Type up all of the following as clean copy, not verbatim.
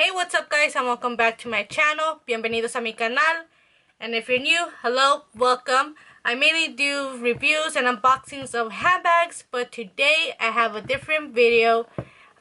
Hey, what's up guys, and welcome back to my channel. Bienvenidos a mi canal. And if you're new, hello, welcome. I mainly do reviews and unboxings of handbags, but today I have a different video.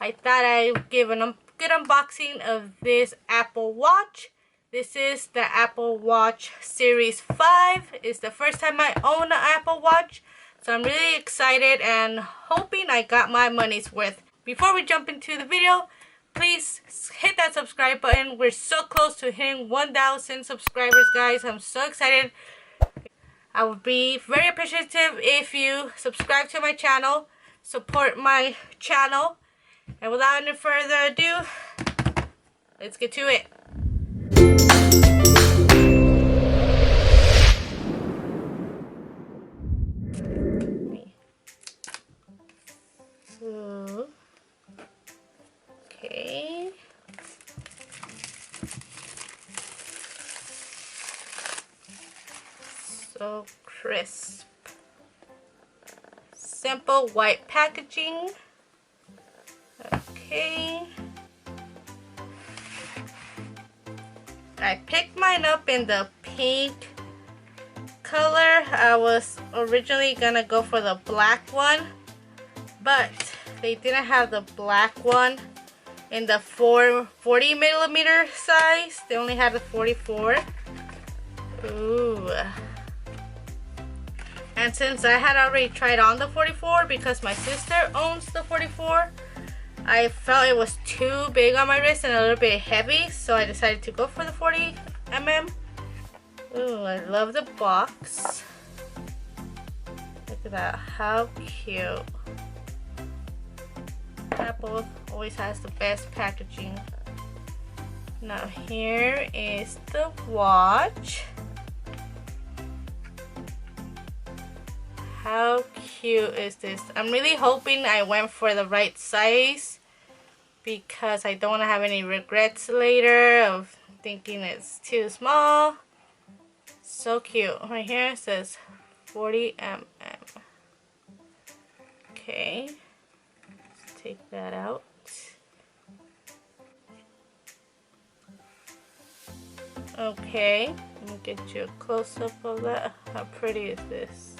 I thought I'd give a good unboxing of this Apple Watch. This is the Apple Watch Series 5. It's the first time I own an Apple Watch, so I'm really excited and hoping I got my money's worth. Before we jump into the video, please hit that subscribe button. We're so close to hitting 1,000 subscribers, guys. I'm so excited. I would be very appreciative if you subscribe to my channel, support my channel. And without any further ado, let's get to it. Okay. So crisp. Simple white packaging. Okay. I picked mine up in the pink color. I was originally gonna go for the black one, but they didn't have the black one in the 40 millimeter size. They only had the 44. Ooh. And since I had already tried on the 44 because my sister owns the 44, I felt it was too big on my wrist and a little bit heavy, so I decided to go for the 40 mm. Ooh, I love the box. Look at that, how cute. Apple always has the best packaging. Now here is the watch. How cute is this? I'm really hoping I went for the right size because I don't want to have any regrets later of thinking it's too small. So cute. Right here it says 40 mm. Okay. Let's take that out. Okay. Let me get you a close-up of that. How pretty is this?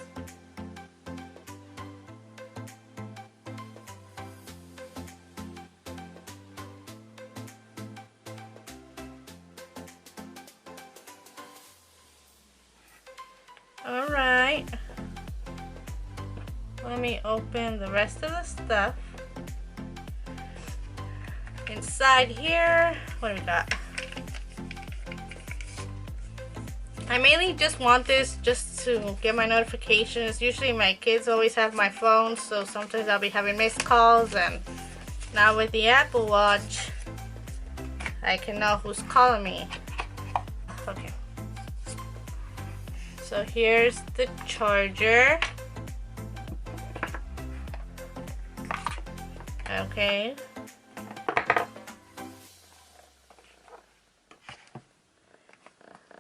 Alright, let me open the rest of the stuff. Inside here, what do we got? I mainly just want this just to get my notifications. Usually my kids always have my phone, so sometimes I'll be having missed calls, and now with the Apple Watch, I can know who's calling me. Okay. So here's the charger. Okay.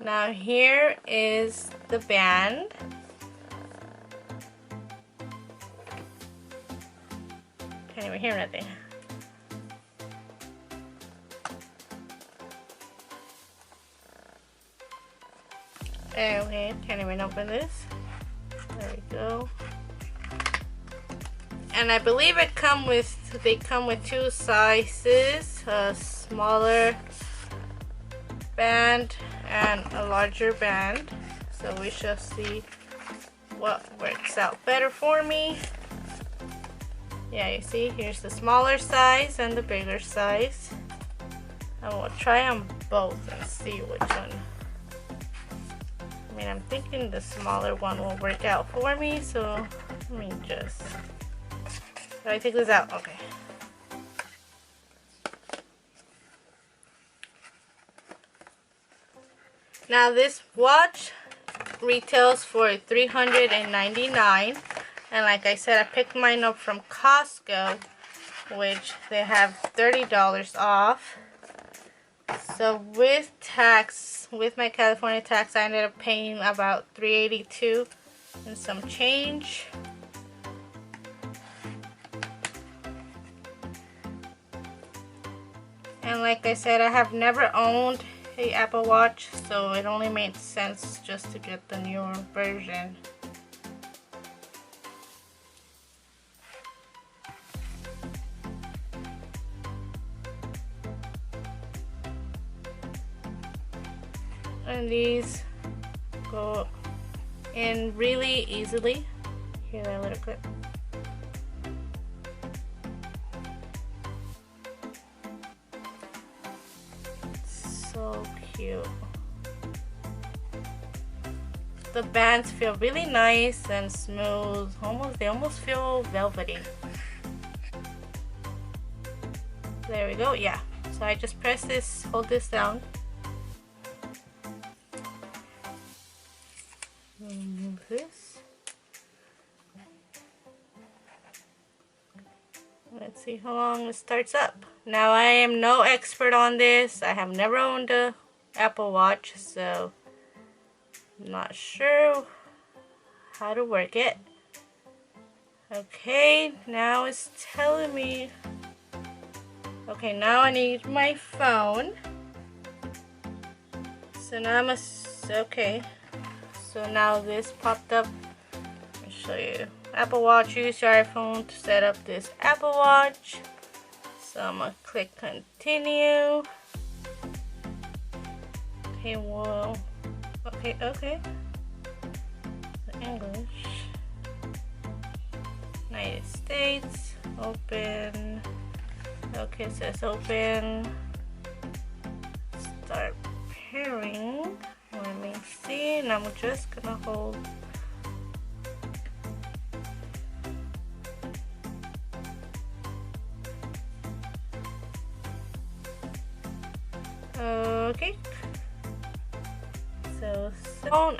Now here is the band. Can't even hear nothing. Okay, can't even open this. There we go. And I believe they come with two sizes, a smaller band and a larger band. So we shall see what works out better for me. Yeah, you see, here's the smaller size and the bigger size. And we'll try them both and see which one. I mean, I'm thinking the smaller one will work out for me, so let me just... Did I take this out? Okay. Now this watch retails for $399, and like I said, I picked mine up from Costco, which they have $30 off. So with tax, with my California tax, I ended up paying about $382 and some change. And like I said, I have never owned a Apple Watch, so it only made sense just to get the newer version. And these go in really easily. Hear that little clip? So cute. The bands feel really nice and smooth. They almost feel velvety. There we go. Yeah. So I just press this, hold this down. Remove this. Let's see how long it starts up. Now I am no expert on this. I have never owned a Apple Watch, so I'm not sure how to work it. Okay, now it's telling me. Okay, now I need my phone. So now okay. So now this popped up. Let me show you. Apple Watch, use your iPhone to set up this Apple Watch. So I'm gonna click continue. Okay, well, okay. English. United States, open. Okay, it says open. Start pairing. Let me see, and I'm just gonna hold. Okay. So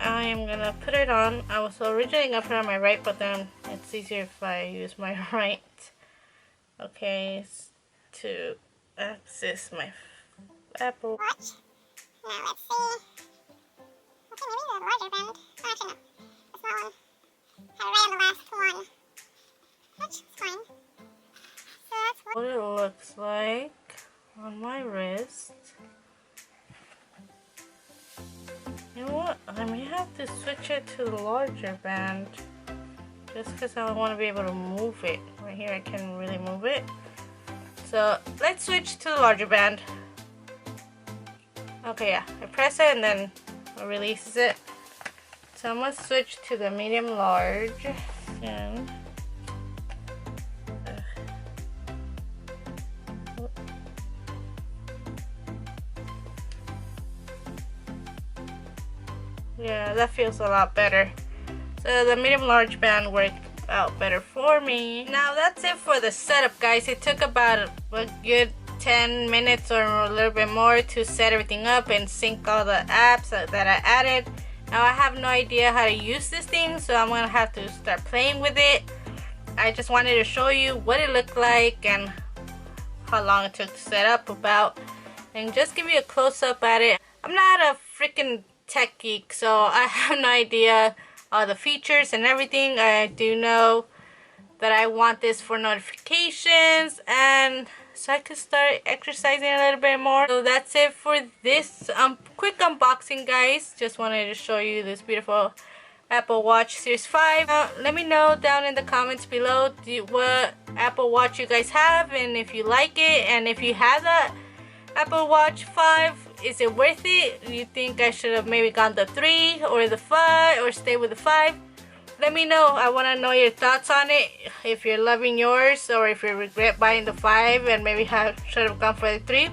I am gonna put it on. I was originally gonna put it on my right, but then it's easier if I use my right. Okay, to access my Apple Watch. Now let's see. Okay, maybe the larger band. Oh, actually no, the small one. Had it right on the last one. Which is fine. So that's what it looks like on my wrist. You know what? I may have to switch it to the larger band. Just because I want to be able to move it. Right here I can really move it. So let's switch to the larger band. Okay, yeah. I press it and then it releases it. So I'm going to switch to the medium large. And yeah, that feels a lot better. So the medium large band worked out better for me. Now that's it for the setup, guys. It took about a good 10 minutes or a little bit more to set everything up and sync all the apps that I added. Now I have no idea how to use this thing, so I'm gonna have to start playing with it. I just wanted to show you what it looked like and how long it took to set up and just give you a close-up at it. I'm not a freaking tech geek, so I have no idea all the features and everything. I do know that I want this for notifications and so I can start exercising a little bit more. So that's it for this quick unboxing, guys. Just wanted to show you this beautiful Apple Watch Series 5. Let me know down in the comments below what Apple Watch you guys have and if you like it, and if you have the Apple Watch 5, is it worth it? You think I should have maybe gone the 3 or the 5 or stay with the 5? Let me know. I want to know your thoughts on it. If you're loving yours or if you regret buying the 5 and maybe should have gone for the 3.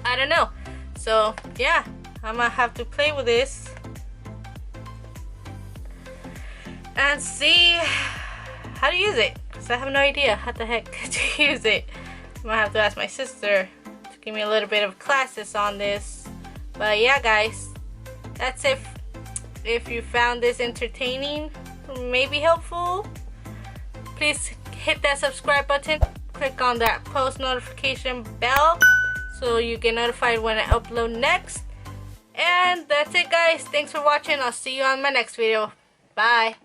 I don't know. So yeah, I'm gonna have to play with this and see how to use it, because I have no idea how the heck to use it. I'm gonna have to ask my sister to give me a little bit of classes on this. But yeah, guys, that's it. If you found this entertaining, maybe helpful, please hit that subscribe button, click on that post notification bell so you get notified when I upload next. And that's it, guys. Thanks for watching. I'll see you on my next video. Bye.